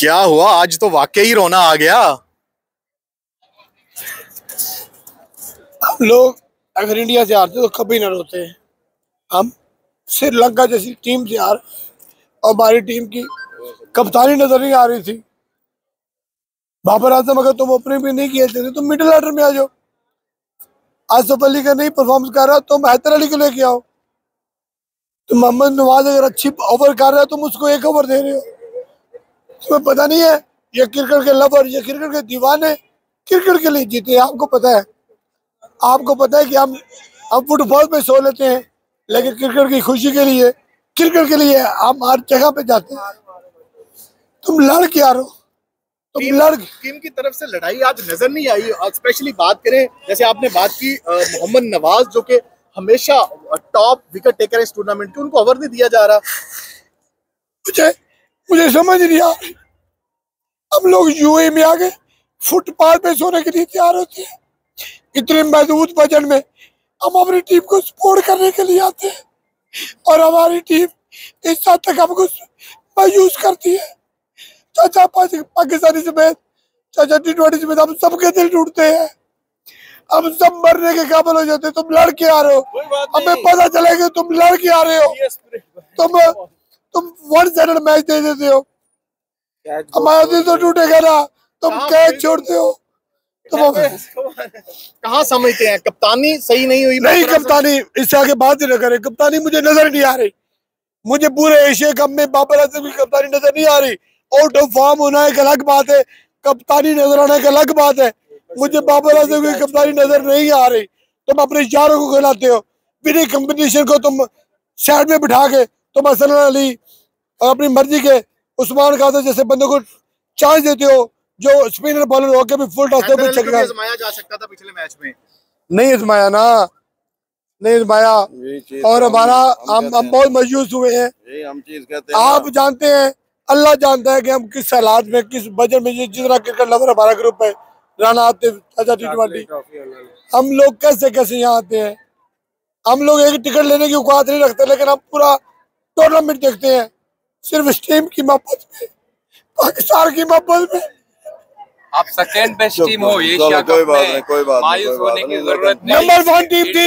क्या हुआ आज तो वाकई ही रोना आ गया। हम लोग अगर इंडिया से हारते तो कभी ना रोते हैं। हम श्रीलंका जैसी टीम से हार और हमारी टीम की कप्तानी नजर नहीं आ रही थी। बाबर आजम अगर तुम ओपनिंग भी नहीं किए थे तो मिडिल ऑर्डर में आ जाओ। आसिफ अली का नहीं परफॉर्मेंस कर रहा तुम हैदर अली को लेके आओ। तुम मोहम्मद नवाज अगर अच्छी ओवर कर रहा है तुम उसको एक ओवर दे रहे हो। तुम्हें पता नहीं है ये क्रिकेट के लवर, ये क्रिकेट के दीवाने क्रिकेट के लिए जीते हैं। आपको पता है, आपको पता है कि हम फुटबॉल पे सो लेते हैं, लेकिन क्रिकेट की खुशी के लिए, क्रिकेट के लिए हम हर जगह पे जाते हैं। तुम लड़ के आ रहे हो, टीम की तरफ से लड़ाई आज नजर नहीं आई। स्पेशली बात करें, जैसे आपने बात की मोहम्मद नवाज जो कि हमेशा टॉप विकेट टेकर है इस टूर्नामेंट के, उनको ओवर नहीं दिया जा रहा। मुझे समझ नहीं आ रही। हम लोग यूए में आ गए, फुटपाथ पे सोने के लिए तैयार होते हैं। इतने महदूद बजट में हम अपनी टीम को सपोर्ट करने के लिए आते हैं और हमारी टीम इस हद तक हमको मायूस करती है। चाचा पाकिस्तानी समेत, चाचा T20 समेत हम सबके दिल टूटते हैं। हम सब मरने के काबिल हो जाते हैं। तुम लड़के आ रहे हो, हमें पता चलेगा तुम लड़के आ रहे हो। तुम 1 मैच दे देते हो, हमारा दिल तो टूटेगा ना। तुम कैच छोड़ते हो। कहाँ समझते हैं कप्तानी सही नहीं हुई? नहीं, कप्तानी इससे आगे बात ही न करें। कप्तानी मुझे नजर नहीं आ रही। मुझे पूरे एशिया कप में बाबर आजम की कप्तानी नजर नहीं आ रही। आउट ऑफ फॉर्म होना एक अलग बात है, कप्तानी नजर आना एक अलग बात है। मुझे बाबर आजम की कप्तानी नजर नहीं आ रही। तुम अपने यारों को खिलाते हो, बिना कंपटीशन को तुम साइड में बिठा के तुम हसन अली और अपनी मर्जी के उस्मान खान जैसे बंदों को चांस देते हो, जो स्पिनर बॉलर होकर भी फुल टॉस पे छक्का आजमाया जा सकता था पिछले मैच में। नहीं आजमाया ना, नहीं आजमाया। और हमारा हम बहुत मायूस हुए हैं। हम चीज कहते हैं, आप जानते हैं, अल्लाह जानता है कि हम किस हालात में, किस बजट में, जितना क्रिकेट लवर हमारा ग्रुप है, राना आतिफ, चाचा T20, हम लोग कैसे कैसे यहाँ आते हैं। हम लोग एक टिकट लेने की औकात नहीं रखते, लेकिन हम पूरा टूर्नामेंट देखते हैं सिर्फ इस टीम की मोहब्बत में, पाकिस्तान की मोहब्बत में। आप सेकेंड बेस्ट टीम हो एशिया कप में, कोई बात मायूस होने की जरूरत नहीं। नंबर 1 टीम थी,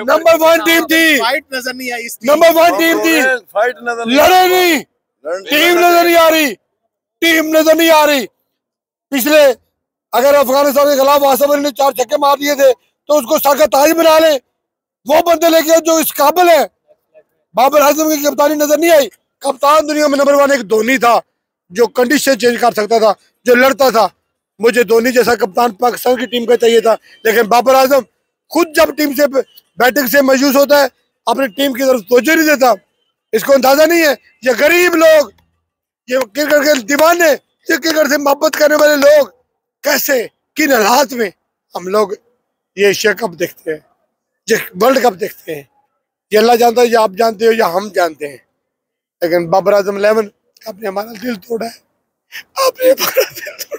नंबर 1 टीम थी, फाइट नजर नहीं आई। नंबर 1 टीम थी, फाइट नजर लड़े नहीं, टीम नजर नहीं आ रही, टीम नजर नहीं आ रही। पिछले अगर अफगानिस्तान के खिलाफ आसिफ अली ने 4 छक्के मार दिए थे तो उसको सर का ताज बना ले। वो बंदे लेके जो इस काबिल है। बाबर आजम की कप्तानी नजर नहीं आई। कप्तान दुनिया में नंबर 1 एक धोनी था, जो कंडीशन चेंज कर सकता था, जो लड़ता था। मुझे धोनी जैसा कप्तान पाकिस्तान की टीम का चाहिए था, लेकिन बाबर आजम खुद जब टीम से बैटिंग से मायूस होता है, अपनी टीम की तरफ तवज्जो नहीं देता। इसको अंदाजा नहीं है, ये गरीब लोग, ये क्रिकेट के दीवाने, ये क्रिकेट से मोहब्बत करने वाले लोग कैसे, किन हालात में हम लोग ये एशिया कप देखते हैं, ये वर्ल्ड कप देखते हैं। ये अल्लाह जानता है, या आप जानते हो या हम जानते हैं, लेकिन बाबर आजम 11 आपने हमारा दिल तोड़ा है। आपने हमारा दिल